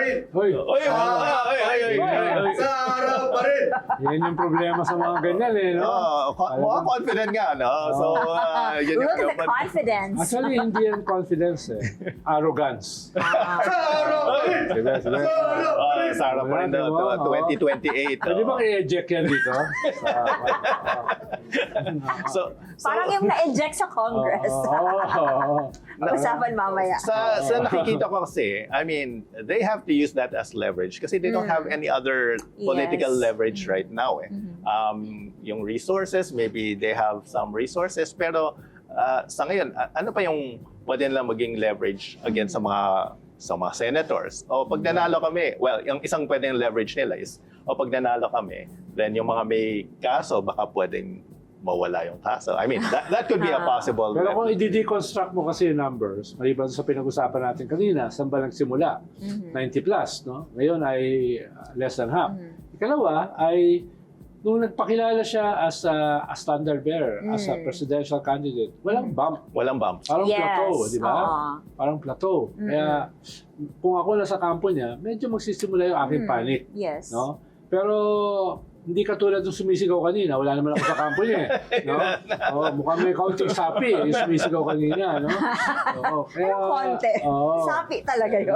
rin. Hoy, Sa harap pa rin. yan yung problema sa mga ganyan eh, no? Mukhang confident nga, no? So, yun Look yung at the confidence. Actually, hindi yan confidence eh. Arrogance. Sa harap pa rin. Diba, diba? Sa harap pa rin daw, 2028. Pwede bang i-eject yan dito? So, Parang yung na-eject sa Congress. Pag-usapan mamaya. sa nakikita ko kasi, I mean, they have to use that as leverage kasi they don't have any other political Yes. leverage right now. Yung resources, maybe they have some resources, pero sa ngayon, ano pa yung pwede nilang maging leverage against sa mga senators? O pag nanalo kami, well, yung isang pwedeng leverage nila is, o pag nanalo kami, then yung mga may kaso, baka pwedeng mawala yung kaso. I mean, that could be a possible Pero kung leverage. i-deconstruct mo kasi yung numbers, maliban sa pinag-usapan natin kanina, saan ba nagsimula? 90 plus, no? Ngayon ay less than half. Ikalawa ay, nung nagpakilala siya as a standard bearer, as a presidential candidate, walang bump. Walang bump. Parang Yes. plateau, di ba? Oo. Parang plateau. Kaya kung ako nasa kampo niya, medyo magsisimula yung aking panic. Yes. No? Pero hindi katulad ng sumisigaw kanina, wala naman ako sa kampo niya eh. No? Mukhang may kaunting sapi yung sumisigaw kanina. No? Kaya, Konti. Sapi talaga yun.